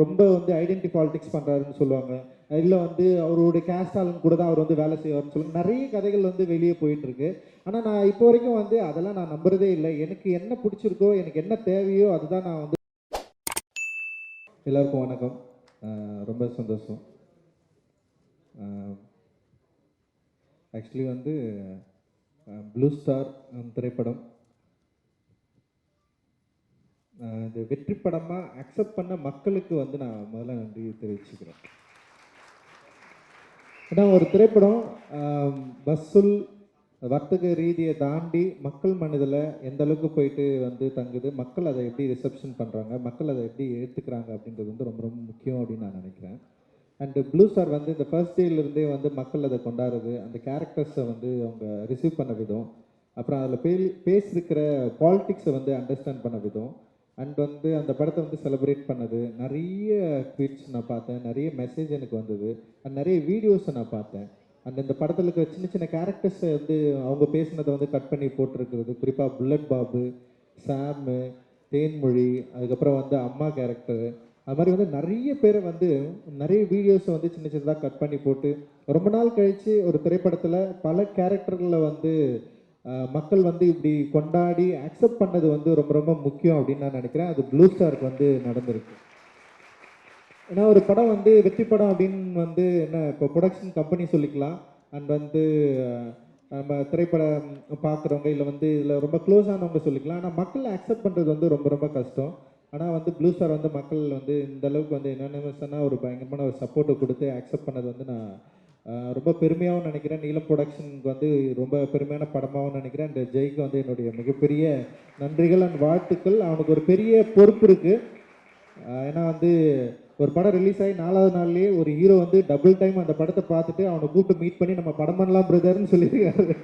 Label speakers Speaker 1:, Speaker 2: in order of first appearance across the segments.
Speaker 1: ரொம்ப வந்து identity politics பண்ணுறாருன்னு சொல்லுவாங்க, இல்லை வந்து அவருடைய கேஸ்ட் ஆளுங்க கூட தான் அவர் வந்து வேலை செய்வார்னு சொல்லுவாங்க. நிறைய கதைகள் வந்து வெளியே போயிட்டுருக்கு. ஆனால் நான் இப்போ வரைக்கும் வந்து அதெல்லாம் நான் நம்புறதே இல்லை. எனக்கு என்ன பிடிச்சிருக்கோ, எனக்கு என்ன தேவையோ அதுதான் நான் வந்து. எல்லாருக்கும் வணக்கம். ரொம்ப சந்தோஷம். ஆக்சுவலி வந்து ப்ளூ ஸ்டார் திரைப்படம் இந்த வெற்றி படமாக அக்செப்ட் பண்ண மக்களுக்கு வந்து நான் முதல்ல நன்றி தெரிவிச்சுக்கிறேன். ஏன்னா ஒரு திரைப்படம் வசூல் வர்த்தக ரீதியை தாண்டி மக்கள் மனதில் எந்த அளவுக்கு போயிட்டு வந்து தங்குது, மக்கள் அதை எப்படி ரிசப்ஷன் பண்ணுறாங்க, மக்கள் அதை எப்படி ஏற்றுக்கிறாங்க அப்படின்றது வந்து ரொம்ப ரொம்ப முக்கியம் அப்படின்னு நான் நினைக்கிறேன். அண்டு ப்ளூ ஸ்டார் வந்து இந்த ஃபர்ஸ்ட் டேலேருந்தே வந்து மக்கள் அதை கொண்டாடுறது, அந்த கேரக்டர்ஸை வந்து அவங்க ரிசீவ் பண்ண விதம், அப்புறம் அதில் பேசியிருக்கிற பாலிட்டிக்ஸை வந்து அண்டர்ஸ்டாண்ட் பண்ண விதம், அண்ட் வந்து அந்த படத்தை வந்து செலிப்ரேட் பண்ணது, நிறைய ட்வீட்ஸ் நான் பார்த்தேன், நிறைய மெசேஜ் எனக்கு வந்தது, அண்ட் நிறைய வீடியோஸை நான் பார்த்தேன். அண்ட் இந்த படத்தில் இருக்கிற சின்ன சின்ன கேரக்டர்ஸை வந்து அவங்க பேசினதை வந்து கட் பண்ணி போட்டிருக்கிறது, குறிப்பாக புல்லட் பாபு, சாமு, தேன்மொழி, அதுக்கப்புறம் வந்து அம்மா கேரக்டரு, அது மாதிரி வந்து நிறைய பேரை வந்து நிறைய வீடியோஸை வந்து சின்ன சின்னதாக கட் பண்ணி போட்டு ரொம்ப நாள் கழித்து ஒரு திரைப்படத்தில் பல கேரக்டர்களில் வந்து மக்கள் வந்து இப்படி கொண்டாடி அக்செப்ட் பண்ணது வந்து ரொம்ப ரொம்ப முக்கியம் அப்படின்னு நான் நினைக்கிறேன். அது ப்ளூ ஸ்டாருக்கு வந்து நடந்திருக்கு. ஏன்னா ஒரு படம் வந்து வெற்றி படம் அப்படின்னு வந்து என்ன இப்போ ப்ரொடக்ஷன் கம்பெனி சொல்லிக்கலாம், அண்ட் வந்து நம்ம திரைப்படம் பார்க்குறவங்க இல்லை வந்து இதில் ரொம்ப க்ளோஸ் ஆனவங்க சொல்லிக்கலாம். ஆனால் மக்கள் அக்செப்ட் பண்ணுறது வந்து ரொம்ப ரொம்ப கஷ்டம். ஆனால் வந்து ப்ளூ ஸ்டார் வந்து மக்கள் வந்து இந்த அளவுக்கு வந்து என்னென்ன ஒரு பயங்கரமான ஒரு சப்போர்ட்டை கொடுத்து அக்செப்ட் பண்ணது வந்து நான் ரொம்ப பெருமையாகவும் நினைக்கிறேன். நீலம் ப்ரொடக்ஷனுக்கு வந்து ரொம்ப பெருமையான படமாகவும் நினைக்கிறேன். அந்த ஜெய்க்கு வந்து என்னுடைய மிகப்பெரிய நன்றிகள் அண்ட் வாழ்த்துக்கள். அவனுக்கு ஒரு பெரிய பொறுப்பு இருக்குது. ஏன்னா வந்து ஒரு படம் ரிலீஸ் ஆகி 4வது நாள்லேயே ஒரு ஹீரோ வந்து டபுள் டைம் அந்த படத்தை பார்த்துட்டு அவனை கூப்பிட்டு மீட் பண்ணி நம்ம படம் பண்ணலாம் பிரதர்னு சொல்லியிருக்காரு.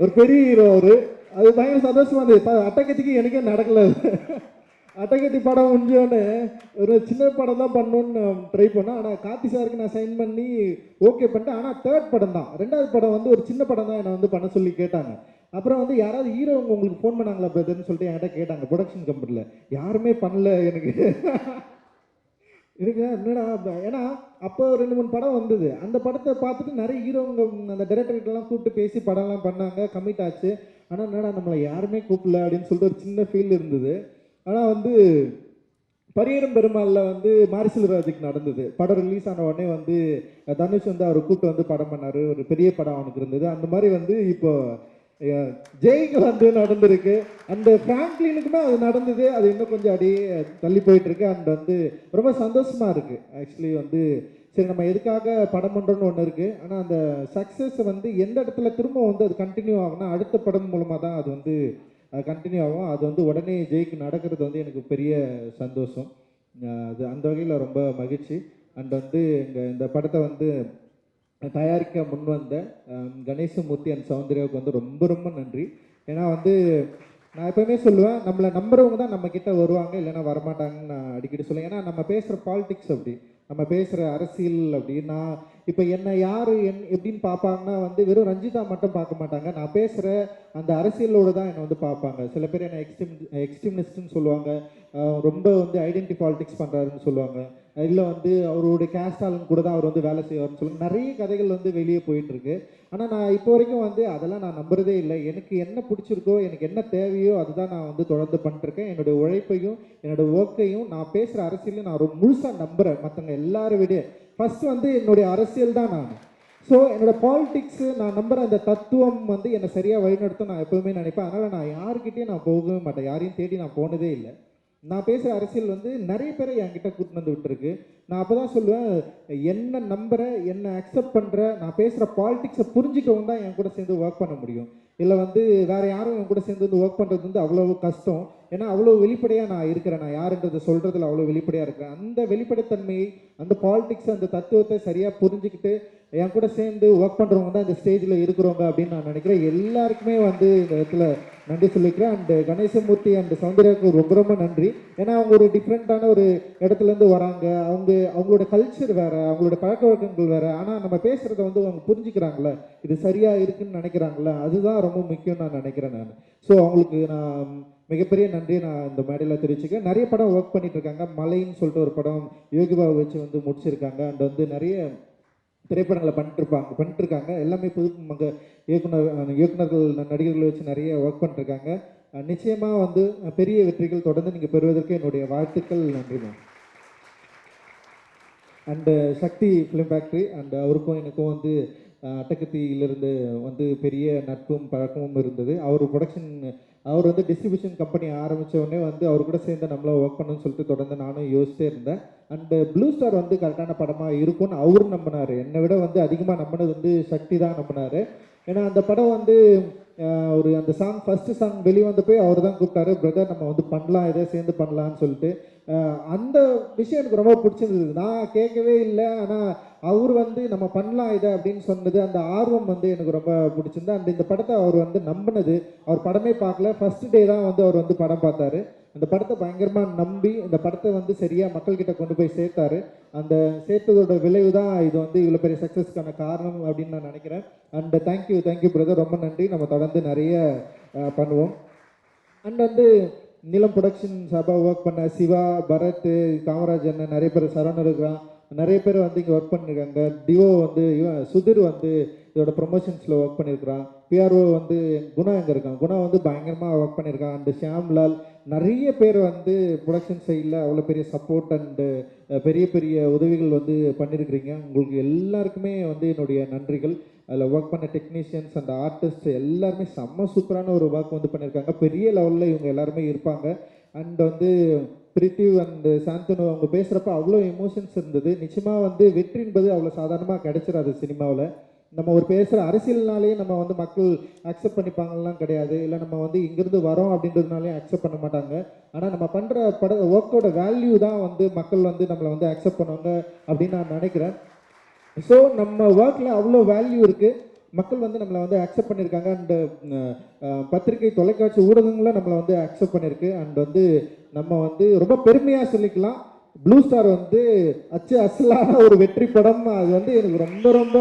Speaker 1: ஒரு பெரிய ஹீரோ அவரு. அது பயங்கர சந்தோஷமா இருந்தது. அட்டகத்திக்கு எனக்கே நடக்கல. அட்டகத்தி படம் முடிஞ்சோன்னு ஒரு சின்ன படம் தான் பண்ணணுன்னு ட்ரை பண்ணேன். ஆனால் கார்த்தி சாருக்கு நான் சைன் பண்ணி ஓகே பண்ணிட்டேன். ஆனால் தேர்ட் படம் தான், 2வது படம் வந்து ஒரு சின்ன படம் தான் என்னை வந்து பண்ண சொல்லி கேட்டாங்க. அப்புறம் வந்து யாராவது ஹீரோங்க உங்களுக்கு ஃபோன் பண்ணாங்களா பிரதர்னு சொல்லிட்டு என்கிட்ட கேட்டாங்க ப்ரொடக்ஷன் கம்பெனியில். யாருமே பண்ணல எனக்கு. எனக்கு என்னடா, ஏன்னா அப்போ 2-3 படம் வந்தது. அந்த படத்தை பார்த்துட்டு நிறைய ஹீரோங்க அந்த டைரக்டர்கிட்டலாம் கூப்பிட்டு பேசி படம்லாம் பண்ணாங்க, கமிட் ஆச்சு. ஆனால் என்னடா நம்மளை யாருமே கூப்பிடல அப்படின்னு சொல்லிட்டு ஒரு சின்ன ஃபீல் இருந்தது. ஆனால் வந்து பரியரும் பெருமாளில் வந்து மாரிசெல்வராஜுக்கு நடந்தது. படம் ரிலீஸ் ஆன உடனே வந்து தனுஷ் வந்து அவர் கூப்பிட்டு வந்து படம் பண்ணார். ஒரு பெரிய படம் அவனுக்கு இருந்தது. அந்த மாதிரி வந்து இப்போ ஜெய்க்கு வந்து நடந்திருக்கு. அந்த ஃப்ராங்க்லினுக்குமே அது நடந்தது. அது இன்னும் கொஞ்சம் அப்படியே தள்ளி போயிட்டுருக்கு. அண்ட் வந்து ரொம்ப சந்தோஷமாக இருக்குது. ஆக்சுவலி வந்து சரி நம்ம எதுக்காக படம் பண்ணுறோன்னு ஒன்று இருக்குது. ஆனால் அந்த சக்ஸஸ் வந்து எந்த இடத்துல திரும்ப வந்து அது கண்டினியூ ஆகும்னா அடுத்த படம் மூலமாக தான் அது வந்து கண்டினியூ ஆகும். அது வந்து உடனே ஜெய்க்கு நடக்கிறது வந்து எனக்கு பெரிய சந்தோஷம். அது அந்த வகையில் ரொம்ப மகிழ்ச்சி. அண்ட் வந்து இந்த படத்தை வந்து தயாரிக்க முன் வந்த கணேசமூர்த்தி அண்ட் சௌந்தர்யாவுக்கு வந்து ரொம்ப ரொம்ப நன்றி. ஏன்னா வந்து நான் எப்போவுமே சொல்லுவேன், நம்மளை நம்புறவங்க தான் நம்ம கிட்ட வருவாங்க, இல்லைன்னா வரமாட்டாங்கன்னு நான் அடிக்கடி சொல்லுவேன். ஏன்னா நம்ம பேசுகிற பாலிடிக்ஸ் அப்படி, நம்ம பேசுகிற அரசியல் அப்படி. நான் இப்போ என்னை யார் எப்படின்னு பார்ப்பாங்கன்னா வந்து வெறும் ரஞ்சிதா மட்டும் பார்க்க மாட்டாங்க, நான் பேசுகிற அந்த அரசியலோடு தான் என்னை வந்து பார்ப்பாங்க. சில பேர் என்னை எக்ஸ்ட்ரீமிஸ்ட்னு சொல்லுவாங்க, ரொம்ப வந்து ஐடென்டி பாலிடிக்ஸ் பண்ணுறாருன்னு சொல்லுவாங்க, இல்லை வந்து அவருடைய கேஸ்ட் ஆளுங்க கூட தான் அவர் வந்து வேலை செய்வார்னு சொல்லுவாங்க. நிறைய கதைகள் வந்து வெளியே போயிட்டுருக்கு. ஆனால் நான் இப்போ வரைக்கும் வந்து அதெல்லாம் நான் நம்புறதே இல்லை. எனக்கு என்ன பிடிச்சிருக்கோ, எனக்கு என்ன தேவையோ அதுதான் நான் வந்து தொடர்ந்து பண்ணிட்டுருக்கேன். என்னுடைய உழைப்பையும் என்னோடய ஒர்க்கையும் நான் பேசுகிற அரசியலையும் நான் ரொம்ப முழுசாக நம்புகிறேன். மற்றவங்க எல்லாரும் விட ஃபஸ்ட்டு வந்து என்னுடைய அரசியல் தான் நான். ஸோ என்னோடய பாலிடிக்ஸு நான் நம்புகிற அந்த தத்துவம் வந்து என்னை சரியாக வழிநடத்தும் நான் எப்போவுமே நினைப்பேன். அதனால் நான் யாருக்கிட்டேயும் நான் போகவே மாட்டேன், யாரையும் தேடி நான் போனதே இல்லை. நான் பேசுகிற அரசியல் வந்து நிறைய பேரை என்கிட்ட கூட்டிட்டு வந்து விட்டுருக்கு. நான் அப்போ தான் சொல்லுவேன், என்ன நம்புகிற, என்ன அக்செப்ட் பண்ணுற, நான் பேசுகிற பாலிடிக்ஸை புரிஞ்சுக்கவங்க தான் என் கூட சேர்ந்து ஒர்க் பண்ண முடியும். இல்லை வந்து வேறு யாரும் என் கூட சேர்ந்து வந்து ஒர்க் பண்ணுறது வந்து அவ்வளோ கஷ்டம். ஏன்னா அவ்வளோ வெளிப்படையாக நான் இருக்கிறேன், நான் யாருன்றதை சொல்கிறதுல அவ்வளோ வெளிப்படையாக இருக்கிறேன். அந்த வெளிப்படைத்தன்மையை, அந்த பாலிடிக்ஸ், அந்த தத்துவத்தை சரியாக புரிஞ்சுக்கிட்டு என் கூட சேர்ந்து ஒர்க் பண்ணுறவங்க தான் இந்த ஸ்டேஜில் இருக்கிறவங்க அப்படின்னு நான் நினைக்கிறேன். எல்லாருக்குமே வந்து இந்த இடத்துல நன்றி சொல்லிக்கிறேன். அண்டு கணேசமூர்த்தி அண்ட் சௌந்தர்யாவுக்கு ரொம்ப ரொம்ப நன்றி. ஏன்னா அவங்க ஒரு டிஃப்ரெண்ட்டான ஒரு இடத்துலேருந்து வராங்க. அவங்களோட கல்ச்சர் வேறு, அவங்களோட பழக்க வழக்கங்கள் வேறு. ஆனால் நம்ம பேசுகிறத வந்து அவங்க புரிஞ்சுக்கிறாங்களே, இது சரியாக இருக்குன்னு நினைக்கிறாங்களே, அதுதான் ரொம்ப முக்கியம் நான் நினைக்கிறேன் நான். ஸோ அவங்களுக்கு நான் மிகப்பெரிய நன்றியை நான் இந்த மேடையில் தெரிவிச்சுக்கேன். நிறைய படம் ஒர்க் பண்ணிட்டு இருக்காங்க. மலைன்னு சொல்லிட்டு ஒரு படம் யோகிபாவை வச்சு வந்து முடிச்சிருக்காங்க. அண்ட் வந்து நிறைய திரைப்படங்களை பண்ணிட்டுருக்காங்க. எல்லாமே புது இயக்குனர்கள் நடிகர்களை வச்சு நிறைய ஒர்க் பண்ணிட்டுருக்காங்க. நிச்சயமாக வந்து பெரிய வெற்றிகள் தொடர்ந்து நீங்கள் பெறுவதற்கு என்னுடைய வாழ்த்துக்கள். நன்றி ma'am. And Shakti film factory and அவருக்கும் எனக்கும் வந்து அட்டகத்தியிலிருந்து வந்து பெரிய நட்பும் பழக்கமும் இருந்தது. அவர் வந்து டிஸ்ட்ரிபியூஷன் கம்பெனி ஆரம்பித்த உடனே வந்து அவர் கூட சேர்ந்து நம்மள ஒர்க் பண்ணணும்னு சொல்லிட்டு தொடர்ந்து நானும் யோசிச்சே இருந்தேன். அண்டு ப்ளூ ஸ்டார் வந்து கரெக்டான படமாக இருக்கும்னு அவரும் நம்பினார். என்னை விட வந்து அதிகமாக நம்பினது வந்து சக்தி தான் நம்பினார். ஏன்னா அந்த படம் வந்து ஒரு அந்த ஃபஸ்ட்டு சாங் வெளிவந்தப்போ அவர் தான் கூப்பிட்டாரு, பிரதர் நம்ம வந்து பண்ணலாம், இதை சேர்ந்து பண்ணலான்னு சொல்லிட்டு. அந்த விஷயம் எனக்கு ரொம்ப பிடிச்சிருந்தது. நான் கேட்கவே இல்லை, ஆனால் அவர் வந்து நம்ம பண்ணலாம் இதை அப்படின்னு சொன்னது, அந்த ஆர்வம் வந்து எனக்கு ரொம்ப பிடிச்சிருந்தது. அண்ட் இந்த படத்தை அவர் வந்து நம்பினது, அவர் படமே பார்க்கல, ஃபர்ஸ்ட் டே தான் வந்து அவர் வந்து படம் பார்த்தாரு. அந்த படத்தை பயங்கரமாக நம்பி இந்த படத்தை வந்து சரியாக மக்கள்கிட்ட கொண்டு போய் சேர்த்தாரு. அந்த சேர்த்ததோட விளைவு தான் இது வந்து இவ்வளோ பெரிய சக்ஸஸ்க்கான காரணம் அப்படின்னு நான் நினைக்கிறேன். அண்ட் தேங்க்யூ பிரதர், ரொம்ப நன்றி. நம்ம தொடர்ந்து நிறைய பண்ணுவோம். அண்ட் வந்து நிலம் ப்ரொடக்ஷன் சார்பாக ஒர்க் பண்ண சிவா, பரத், காமராஜ் அண்ணன், நிறைய பேர் சரவணன் இருக்கிறான், நிறைய பேர் வந்து இங்கே ஒர்க் பண்ணியிருக்காங்க. டிஓ வந்து சுதிர் வந்து இதோட ப்ரொமோஷன்ஸில் ஒர்க் பண்ணியிருக்கிறான். பிஆர்ஓ வந்து குணா எங்கே இருக்கான், குணா வந்து பயங்கரமாக ஒர்க் பண்ணியிருக்கான். அண்டு ஷியாம்லால், நிறைய பேர் வந்து ப்ரொடக்ஷன் சைடில் அவ்வளோ பெரிய சப்போர்ட் அண்டு பெரிய பெரிய உதவிகள் வந்து பண்ணியிருக்கிறீங்க. உங்களுக்கு எல்லாருக்குமே வந்து என்னுடைய நன்றிகள். அதில் ஒர்க் பண்ண டெக்னீஷியன்ஸ் அண்ட் ஆர்டிஸ்ட் எல்லாருமே செம்ம சூப்பரான ஒரு ஒர்க் வந்து பண்ணியிருக்காங்க. பெரிய லெவலில் இவங்க எல்லாருமே இருப்பாங்க. அண்ட் வந்து பிரித்திவ் அண்ட் சாந்தனு அவங்க பேசுகிறப்ப அவ்வளோ எமோஷன்ஸ் இருந்தது. நிச்சயமாக வந்து வெற்றி என்பது அவ்வளோ சாதாரணமாக கிடைச்சிடாது சினிமாவில். நம்ம ஒரு பேசுகிற அரசியல்னாலே நம்ம வந்து மக்கள் அக்செப்ட் பண்ணிப்பாங்கலாம் கிடையாது, இல்லை நம்ம வந்து இங்கேருந்து வரோம் அப்படின்றதுனாலே அக்செப்ட் பண்ண மாட்டாங்க. ஆனால் நம்ம பண்ணுற ஒர்க்கோட வேல்யூ தான் வந்து மக்கள் வந்து நம்மளை வந்து அக்செப்ட் பண்ணுவாங்க அப்படின்னு நான் நினைக்கிறேன். ஸோ நம்ம ஒர்க்கில் அவ்வளோ வேல்யூ இருக்குது. மக்கள் வந்து நம்மளை வந்து அக்செப்ட் பண்ணியிருக்காங்க. அண்டு பத்திரிகை தொலைக்காட்சி ஊடகங்களும் நம்மளை வந்து அக்செப்ட் பண்ணியிருக்கு. அண்ட் வந்து நம்ம வந்து ரொம்ப பெருமையாக சொல்லிக்கலாம், ப்ளூ ஸ்டார் வந்து அசலான ஒரு வெற்றி படம். அது வந்து எனக்கு ரொம்ப ரொம்ப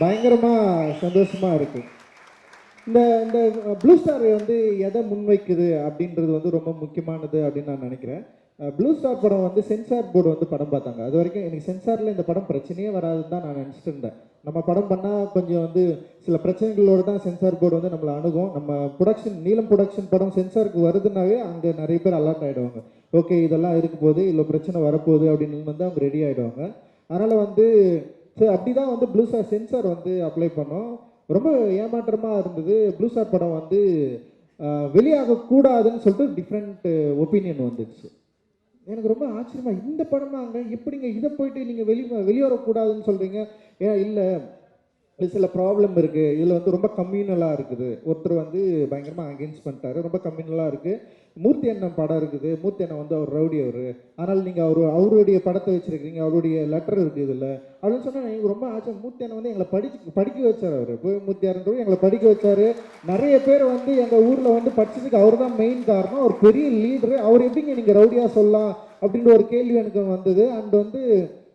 Speaker 1: பயங்கரமாக சந்தோஷமாக இருக்குது. இந்த இந்த ப்ளூ ஸ்டார் வந்து எதை முன்வைக்குது அப்படின்றது வந்து ரொம்ப முக்கியமானது அப்படின்னு நான் நினைக்கிறேன். ப்ளூ ஸ்டார் படம் வந்து சென்சார் போர்டு வந்து படம் பார்த்தாங்க. அது வரைக்கும் எனக்கு சென்சாரில் இந்த படம் பிரச்சனையே வராதுன்னு தான் நான் நினச்சிட்டு இருந்தேன். நம்ம படம் பண்ணால் கொஞ்சம் வந்து சில பிரச்சனைகளோடு தான் சென்சார் போர்டு வந்து நம்மளை அணுகும். நம்ம நீலம் ப்ரொடக்ஷன் படம் சென்சாருக்கு வருதுன்னாவே அங்கே நிறைய பேர் அலர்ட் ஆகிடுவாங்க. ஓகே இதெல்லாம் இருக்க போகுது, இல்லை பிரச்சனை வரப்போகுது அப்படின்னு வந்து அவங்க ரெடி ஆகிடுவாங்க. அதனால் வந்து அப்படி தான் வந்து ப்ளூ ஸ்டார் சென்சார் வந்து அப்ளை பண்ணோம். ரொம்ப ஏமாற்றமாக இருந்தது. ப்ளூ ஸ்டார் படம் வந்து வெளியாகக்கூடாதுன்னு சொல்லிட்டு டிஃப்ரெண்ட் ஒப்பீனியன் வந்துடுச்சு. எனக்கு ரொம்ப ஆச்சரியமா, இந்த படமாங்க எப்படிங்க இதை போயிட்டு நீங்கள் வெளியேறக்கூடாதுன்னு சொல்கிறீங்க? ஏன் இல்லை, சில ப்ராப்ளம் இருக்குது, இதில் வந்து ரொம்ப கம்யூனலாக இருக்குது. ஒருத்தர் வந்து பயங்கரமாக அகெயின்ஸ்ட் பண்ணிட்டாரு, ரொம்ப கம்யூனலாக இருக்குது. மூர்த்தி அண்ணன் படம் இருக்குது, மூர்த்தி அண்ணன் வந்து அவர் ரவுடி அவர், ஆனால் நீங்கள் அவருடைய படத்தை வச்சுருக்கீங்க, அவருடைய லெட்டர் இருக்குது இதில் அப்படின்னு சொன்னால் எனக்கு ரொம்ப ஆச்சரியம். மூர்த்தி அண்ணன் வந்து எங்களை படிக்க வச்சார். அவர் போய் மூர்த்தியாருன்றவர் எங்களை படிக்க வச்சார். நிறைய பேர் வந்து எங்கள் ஊரில் வந்து படிச்சதுக்கு அவர் தான் மெயின் காரணம், ஒரு பெரிய லீடரு. அவர் எப்படிங்க நீங்கள் ரவுடியாக சொல்லலாம் அப்படின்ற ஒரு கேள்வி எனக்கு வந்தது. அண்ட் வந்து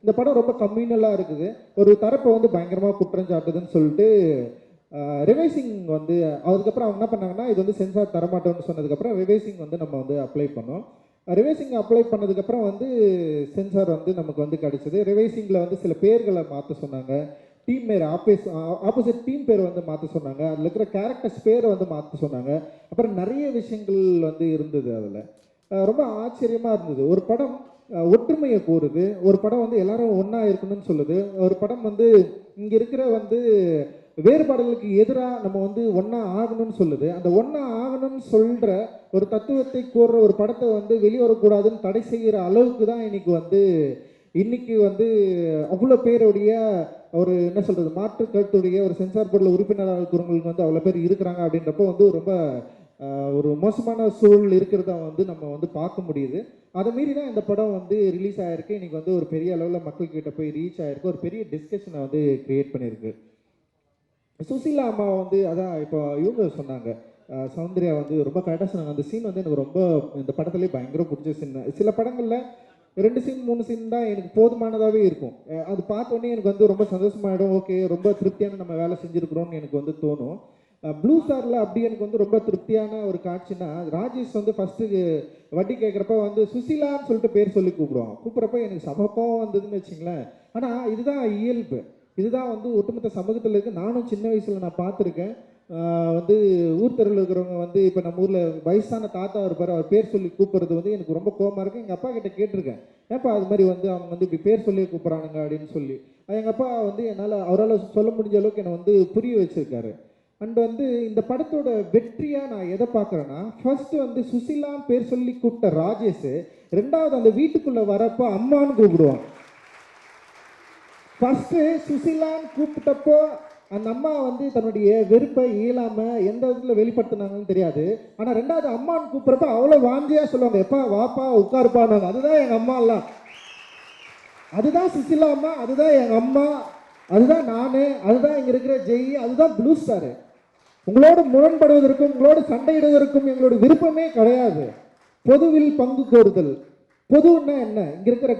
Speaker 1: இந்த படம் ரொம்ப கம்யூனலாக இருக்குது, ஒரு தரப்பை வந்து பயங்கரமாக குற்றம் சாட்டுதுன்னு சொல்லிட்டு ரிவைசிங் வந்து அதுக்கப்புறம் அவங்க என்ன பண்ணாங்கன்னா, இது வந்து சென்சார் தரமாட்டோம்னு சொன்னதுக்கப்புறம் ரிவைசிங் வந்து நம்ம வந்து அப்ளை பண்ணோம். ரிவைசிங் அப்ளை பண்ணதுக்கப்புறம் வந்து சென்சார் வந்து நமக்கு வந்து கிடச்சிது. ரிவைசிங்கில் வந்து சில பேர்களை மாற்ற சொன்னாங்க, டீம் பேர் ஆப்போசிட் டீம் பேர் வந்து மாற்ற சொன்னாங்க, அதில் இருக்கிற கேரக்டர்ஸ் பேரை வந்து மாற்ற சொன்னாங்க. அப்புறம் நிறைய விஷயங்கள் வந்து இருந்தது. அதில் ரொம்ப ஆச்சரியமாக இருந்தது. ஒரு படம் ஒற்றுமையை கோருது, ஒரு படம் வந்து எல்லாரும் ஒன்றா இருக்கணும்னு சொல்லுது, ஒரு படம் வந்து இங்கே இருக்கிற வந்து வேறுபாடுகளுக்கு எதிராக நம்ம வந்து ஒன்றா ஆகணும்னு சொல்லுது. அந்த ஒன்றா ஆகணும்னு சொல்கிற ஒரு தத்துவத்தை கோர்ற ஒரு படத்தை வந்து வெளிவரக்கூடாதுன்னு தடை செய்கிற அளவுக்கு தான் இன்னைக்கு வந்து அவ்வளோ பேருடைய ஒரு என்ன சொல்கிறது மாற்று கருத்துடைய ஒரு சென்சார் போர்டில் உறுப்பினராக இருக்கிறவங்களுக்கு வந்து அவ்வளோ பேர் இருக்கிறாங்க. அப்படின்றப்போ வந்து ரொம்ப ஒரு மோசமான சூழல் இருக்கிறத வந்து நம்ம வந்து பார்க்க முடியுது. அதை மீறி தான் இந்த படம் வந்து ரிலீஸ் ஆகிருக்கு. இன்றைக்கி வந்து ஒரு பெரிய அளவில் மக்கள்கிட்ட போய் ரீச் ஆகிருக்கு, ஒரு பெரிய டிஸ்கஷனை வந்து க்ரியேட் பண்ணியிருக்கு. சுசீலா அம்மா வந்து அதான் இப்போ இவங்க சொன்னாங்க, சௌந்தர்யா வந்து ரொம்ப கரெக்டாக சொன்னாங்க. அந்த சீன் வந்து எனக்கு ரொம்ப இந்த படத்துலேயே பயங்கர பிடிச்ச சீன். சில படங்களில் 2 சீன் 3 சீன் தான் எனக்கு போதுமானதாகவே இருக்கும். அது பார்த்தோன்னே எனக்கு வந்து ரொம்ப சந்தோஷமாயிடும். ஓகே ரொம்ப திருப்தியான நம்ம வேலை செஞ்சுருக்குறோன்னு எனக்கு வந்து தோணும். ப்ளூ ஸ்டாரில் அப்படி எனக்கு வந்து ரொம்ப திருப்தியான ஒரு காட்சின்னா, ராஜேஷ் வந்து ஃபஸ்ட்டு வட்டி கேட்குறப்ப வந்து சுசிலான்னு சொல்லிட்டு பேர் சொல்லி கூப்பிடுவான். கூப்பிட்றப்ப எனக்கு சமக்கம் வந்ததுன்னு வச்சுங்களேன். ஆனால் இதுதான் இயல்பு, இதுதான் வந்து ஒட்டுமொத்த சமூகத்தில் இருக்குது. நானும் சின்ன வயசில் நான் பார்த்துருக்கேன். வந்து ஊர் தெருவில் இருக்கிறவங்க வந்து இப்போ நம்ம ஊரில் வயசான தாத்தா இருப்பார், அவர் பேர் சொல்லி கூப்பிட்றது வந்து எனக்கு ரொம்ப கோவமாக இருக்குது. எங்கள் அப்பா கிட்ட கேட்டிருக்கேன், ஏப்பா அது மாதிரி வந்து அவங்க வந்து இப்படி பேர் சொல்லி கூப்பிட்றானுங்க அப்படின்னு சொல்லி. எங்கள் அப்பா வந்து அவரால் சொல்ல முடிஞ்ச அளவுக்கு என்னை வந்து புரிய வச்சுருக்காரு. அண்ட் வந்து இந்த படத்தோட வெற்றியாக நான் எதை பார்க்குறேன்னா, ஃபர்ஸ்ட்டு வந்து சுசிலான்னு பேர் சொல்லி கூப்பிட்ட ராஜேஷ், ரெண்டாவது அந்த வீட்டுக்குள்ளே வரப்போ அம்மான்னு கூப்பிடுவான். ஃபஸ்ட்டு சுசிலான்னு கூப்பிட்டப்போ அந்த அம்மா வந்து தன்னுடைய வெறுப்பை இயலாமல் எந்த விதத்துல வெளிப்படுத்தினாங்கன்னு தெரியாது. ஆனால் ரெண்டாவது அம்மான்னு கூப்பிட்றப்ப அவ்வளோ வாஞ்சியாக சொல்லுவாங்க, எப்பா வாப்பா உட்காருப்பானாங்க. அதுதான் எங்கள் அம்மா எல்லாம், அதுதான் சுசிலா அம்மா, அதுதான் எங்கள் அம்மா, அதுதான் நான், அதுதான் இங்கே இருக்கிற ஜெய், அதுதான் ப்ளூ ஸ்டாரு. உங்களோட முரண்படுவதற்கும் உங்களோட சண்டையிடுவதற்கும் எங்களோட விருப்பமே கிடையாது. பொதுவில் பங்கு கோருதல். பொதுன்னா என்ன? இங்கே இருக்கிற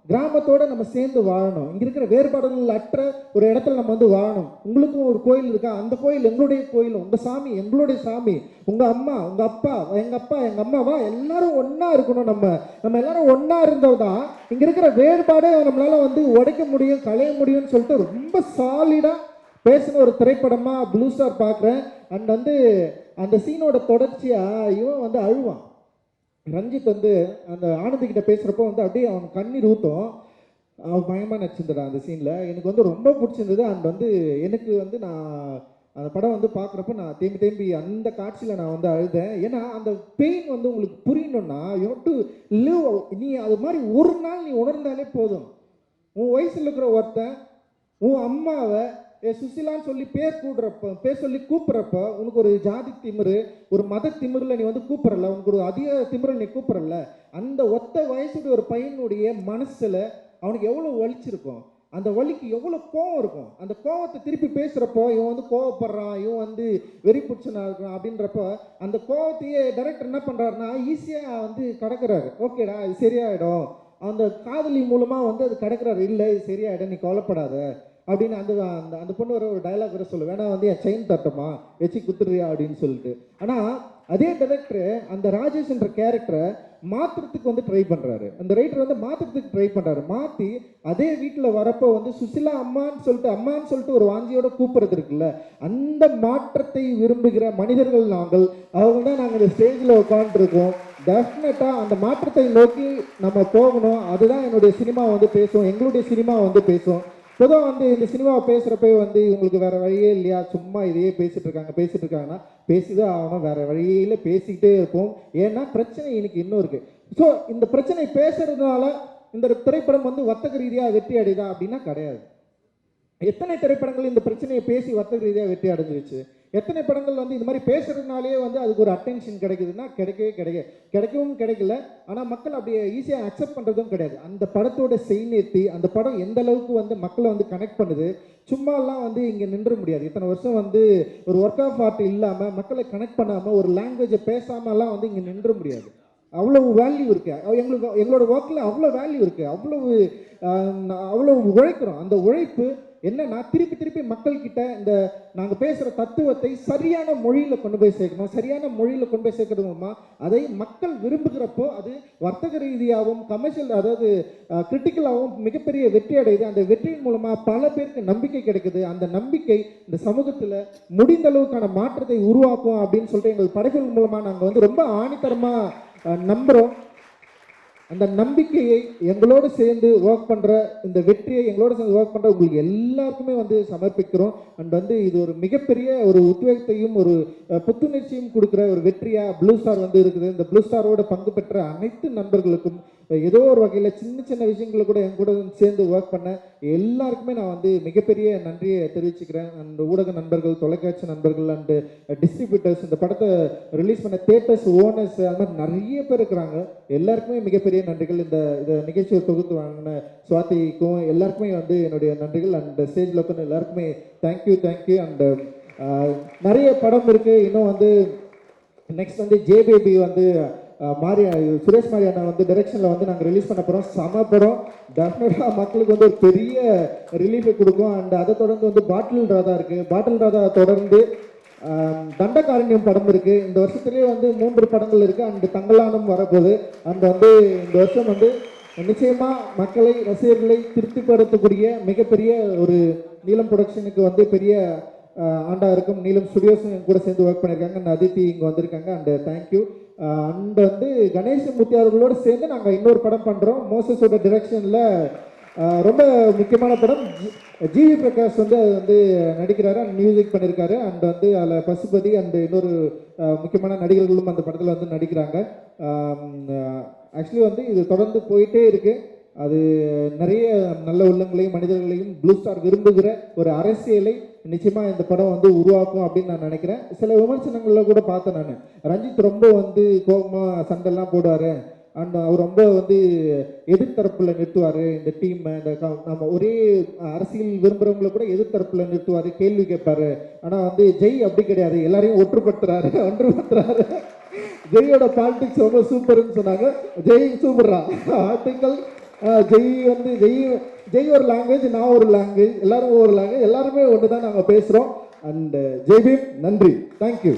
Speaker 1: கிராமத்தோட நம்ம சேர்ந்து வாழணும். இங்கே இருக்கிற வேறுபாடுகள் அற்ற ஒரு இடத்துல நம்ம வந்து வாழணும். உங்களுக்கும் ஒரு கோயில் இருக்கா, அந்த கோயில் எங்களுடைய கோயில், உங்கள் சாமி எங்களுடைய சாமி, உங்கள் அம்மா உங்கள் அப்பா எங்கள் அம்மாவா, எல்லாரும் ஒன்றா இருக்கணும். நம்ம எல்லாரும் ஒன்றா இருந்தது தான் இங்கே இருக்கிற வேறுபாடை நம்மளால வந்து உடைக்க முடியும், களைய முடியும்னு சொல்லிட்டு ரொம்ப சாலிடாக பேசின ஒரு திரைப்படமாக ப்ளூ ஸ்டார் பார்க்குறேன். அண்ட் வந்து அந்த சீனோட தொடர்ச்சியாக இவன் வந்து அழுவான். ரஞ்சித் வந்து அந்த ஆனந்திக்கிட்ட பேசுகிறப்போ வந்து அப்படியே அவன் கண்ணீர் ஊற்றும். அவன் பயமாக நடிச்சிருந்தடா அந்த சீனில், எனக்கு வந்து ரொம்ப பிடிச்சிருந்தது. அண்ட் வந்து எனக்கு வந்து நான் அந்த படம் வந்து பார்க்குறப்ப நான் தேம்பி அந்த காட்சியில் நான் வந்து அழுதேன். ஏன்னா அந்த பெயின் வந்து உங்களுக்கு புரியணும்னா யூ ஹேவ் டு லிவ். நீ அது மாதிரி ஒரு நாள் நீ உணர்ந்தாலே போதும். உன் வயசில் இருக்கிற ஒருத்தன் உன் அம்மாவை சுசிலான்னு சொல்லி பேர் சொல்லி கூப்பிட்றப்ப உனக்கு ஒரு ஜாதி திமிரு, ஒரு மத திமிரில் நீ வந்து கூப்பிடல, உனக்கு ஒரு அதிக திமிரில் நீ கூப்பிடல. அந்த ஒத்த வயசுடைய ஒரு பையனுடைய மனசில் அவனுக்கு எவ்வளோ வலிச்சிருக்கும், அந்த வலிக்கு எவ்வளோ கோவம் இருக்கும். அந்த கோவத்தை திருப்பி பேசுகிறப்போ இவன் வந்து கோவப்படுறான், இவன் வந்து வெறி பிடிச்சனா இருக்கான் அப்படின்றப்ப அந்த கோவத்தையே டைரக்டர் என்ன பண்ணுறாருன்னா ஈஸியாக வந்து கடக்கிறாரு. ஓகேடா இது சரியாயிடும், அந்த காதலி மூலமாக வந்து அது கடக்கிறாரு. இல்லை இது சரியாயிடும், நீ கவலைப்படாத அப்படின்னு அந்த அந்த அந்த பொண்ணு ஒரு டைலாக் வர சொல்ல வேணா, வந்து என் செயின் தட்டமா வச்சு குத்துறியா அப்படின்னு சொல்லிட்டு. ஆனால் அதே டைரக்டர் அந்த ராஜேஷ் என்ற கேரக்டரை மாற்றுறதுக்கு வந்து ட்ரை பண்ணுறாரு. அந்த ரைட்டர் வந்து மாற்றுறதுக்கு ட்ரை பண்ணுறாரு. மாற்றி அதே வீட்டில் வரப்போ வந்து சுசிலா அம்மான்னு சொல்லிட்டு ஒரு வாஞ்சியோட கூப்பிட்றது இருக்குல்ல, அந்த மாற்றத்தை விரும்புகிற மனிதர்கள் நாங்கள். அவங்க தான் நாங்கள் இந்த ஸ்டேஜில் உட்காந்துருக்கோம். டெஃபினட்டாக அந்த மாற்றத்தை நோக்கி நம்ம போகணும். அதுதான் என்னுடைய சினிமா வந்து பேசும், எங்களுடைய சினிமா வந்து பேசும். பொதுவாக வந்து இந்த சினிமாவை பேசுகிறப்ப வந்து இவங்களுக்கு வேறு வழியே இல்லையா, சும்மா இதையே பேசிகிட்டு இருக்காங்கன்னா பேசிதான் ஆகணும், வேறு வழியில் பேசிக்கிட்டே இருப்போம். ஏன்னா பிரச்சனை எனக்கு இன்னும் இருக்குது. ஸோ இந்த பிரச்சனை பேசுகிறதுனால இந்த திரைப்படம் வந்து வர்த்தக ரீதியாக வெற்றி அடையுதா அப்படின்னா கிடையாது. எத்தனை திரைப்படங்கள் இந்த பிரச்சனையை பேசி வர்த்தக ரீதியாக வெற்றி அடைஞ்சிருச்சு? எத்தனை படங்கள் வந்து இந்த மாதிரி பேசுறதுனாலே வந்து அதுக்கு ஒரு அட்டென்ஷன் கிடைக்குதுன்னா கிடைக்கவும் கிடைக்கல. ஆனால் மக்கள் அப்படியே ஈஸியாக அக்செப்ட் பண்ணுறதும் கிடையாது. அந்த படத்தோட செய்நேர்த்தி, அந்த படம் எந்த அளவுக்கு வந்து மக்களை வந்து கனெக்ட் பண்ணுது, சும்மாலாம் வந்து இங்கே நின்ற முடியாது. இத்தனை வருஷம் வந்து ஒரு ஒர்க் ஆஃப் ஆர்ட் இல்லாமல், மக்களை கனெக்ட் பண்ணாமல், ஒரு லாங்குவேஜை பேசாமலாம் வந்து இங்கே நின்ற முடியாது. அவ்வளவு வேல்யூ இருக்குது எங்களோட ஒர்க்கில், அவ்வளோ வேல்யூ இருக்குது, அவ்வளோ உழைக்கிறோம். அந்த உழைப்பு என்னன்னா திருப்பி மக்கள்கிட்ட இந்த நாங்கள் பேசுகிற தத்துவத்தை சரியான மொழியில் கொண்டு போய் சேர்க்கணும். சரியான மொழியில் கொண்டு போய் சேர்க்கறது மூலமாக அதை மக்கள் விரும்புகிறப்போ அது வர்த்தக ரீதியாகவும் கமர்ஷியல், அதாவது கிரிட்டிக்கலாகவும் மிகப்பெரிய வெற்றி அடையுது. அந்த வெற்றியின் மூலமாக பல பேருக்கு நம்பிக்கை கிடைக்குது. அந்த நம்பிக்கை இந்த சமூகத்தில் முடிந்த அளவுக்கான மாற்றத்தை உருவாக்கும் அப்படின்னு சொல்லிட்டு எங்கள் படைப்புகள் மூலமாக நாங்கள் வந்து ரொம்ப ஆணித்தரமாக நம்புகிறோம். அந்த நம்பிக்கையை எங்களோடு சேர்ந்து ஒர்க் பண்ணுற, இந்த வெற்றியை எங்களோட சேர்ந்து ஒர்க் பண்ணுற உங்களுக்கு எல்லாருக்குமே வந்து சமர்ப்பிக்கிறோம். அண்ட் வந்து இது ஒரு மிகப்பெரிய ஒரு உத்வேகத்தையும் ஒரு புத்துணர்ச்சியும் கொடுக்குற ஒரு வெற்றியாக ப்ளூ ஸ்டார் வந்து இருக்குது. இந்த ப்ளூ ஸ்டாரோட பங்கு பெற்ற அனைத்து நண்பர்களுக்கும், ஏதோ ஒரு வகையில் சின்ன விஷயங்களை கூட என் கூட சேர்ந்து ஒர்க் பண்ண எல்லாருக்குமே நான் வந்து மிகப்பெரிய நன்றியை தெரிவிச்சுக்கிறேன். அண்ட் ஊடக நண்பர்கள், தொலைக்காட்சி நண்பர்கள், அண்டு டிஸ்ட்ரிபியூட்டர்ஸ், இந்த படத்தை ரிலீஸ் பண்ண தேட்டர்ஸ் ஓனர்ஸ், அது மாதிரி நிறைய பேர் இருக்கிறாங்க. எல்லாருக்குமே மிகப்பெரிய நன்றிகள். இந்த நிகழ்ச்சியை தொகுத்து வாங்கின சுவாதிக்கும் எல்லாருக்குமே வந்து என்னுடைய நன்றிகள். அண்ட் ஸ்டேஜில் உட்காந்து எல்லாருக்குமே தேங்க்யூ. அண்ட் நிறைய படம் இருக்குது. இன்னும் வந்து நெக்ஸ்ட் வந்து ஜேபேபி வந்து சுரேஷ் மாரியானா வந்து டைரக்ஷனில் வந்து நாங்கள் ரிலீஸ் பண்ண போகிறோம். செம படம், டெஃபினட்டாக மக்களுக்கு வந்து ஒரு பெரிய ரிலீஃபை கொடுக்கும். அண்ட் அதை தொடர்ந்து வந்து பாட்டில் ராதா இருக்குது. பாட்டில் ராதா தொடர்ந்து தண்டகாரண்யம் படம் இருக்குது. இந்த வருஷத்துலேயே வந்து 3 படங்கள் இருக்குது. அண்ட் தங்கலானும் வரப்போகுது. அண்ட் வந்து இந்த வருஷம் வந்து நிச்சயமாக மக்களை ரசிகர்களை திருப்திப்படுத்தக்கூடிய மிகப்பெரிய ஒரு நீலம் ப்ரொடக்ஷனுக்கு வந்து பெரிய ஆண்டா இருக்கும். நீலம் ஸ்டுடியோஸ் கூட சேர்ந்து ஒர்க் பண்ணியிருக்காங்க. அண்ட் அதித்தி இங்கே வந்திருக்காங்க. And thank you. அண்ட் வந்து கணேசமூர்த்தி அவர்களோடு சேர்ந்து நாங்கள் இன்னொரு படம் பண்ணுறோம். மோசஸோட டிரெக்ஷனில் ரொம்ப முக்கியமான படம். ஜிவி பிரகாஷ் வந்து அது வந்து நடிக்கிறாரு அண்ட் மியூசிக் பண்ணியிருக்காரு. அண்ட் வந்து அதில் பசுபதி அண்ட் இன்னொரு முக்கியமான நடிகர்களும் அந்த படத்தில் வந்து நடிக்கிறாங்க. ஆக்சுவலி வந்து இது தொடர்ந்து போயிட்டே இருக்குது. அது நிறைய நல்ல உள்ளங்களையும் மனிதர்களையும் ப்ளூ ஸ்டார் விரும்புகிற ஒரு அரசியலை நிச்சயமாக இந்த படம் வந்து உருவாக்கும் அப்படின்னு நான் நினைக்கிறேன். சில விமர்சனங்களில் கூட பார்த்தேன் நான். ரஞ்சித் ரொம்ப வந்து கோபமாக சண்டைலாம் போடுவார். அண்ட் அவர் ரொம்ப வந்து எதிர்த்தரப்பில் நிறுத்துவார். இந்த டீம் இந்த நம்ம ஒரே அரசியல் விரும்புகிறவங்கள கூட எதிர்த்தரப்பில் நிறுத்துவார், கேள்வி கேட்பார். ஆனால் வந்து ஜெய் அப்படி கிடையாது, எல்லாரையும் ஒன்றுபடுத்துறாரு. ஜெயோட பாலிடிக்ஸ் ரொம்ப சூப்பர்னு சொன்னாங்க. ஜெய் சூப்பர்ரா. ஆர்டிக்கல் ஜெய் வந்து ஜெய் ஒரு லாங்குவேஜ், நான் ஒரு லாங்குவேஜ், எல்லாரும் ஒரு லாங்குவேஜ், எல்லாருமே ஒன்று தான் நாங்கள் பேசுகிறோம். அண்ட் ஜெய்பீம் நன்றி. தேங்க்யூ.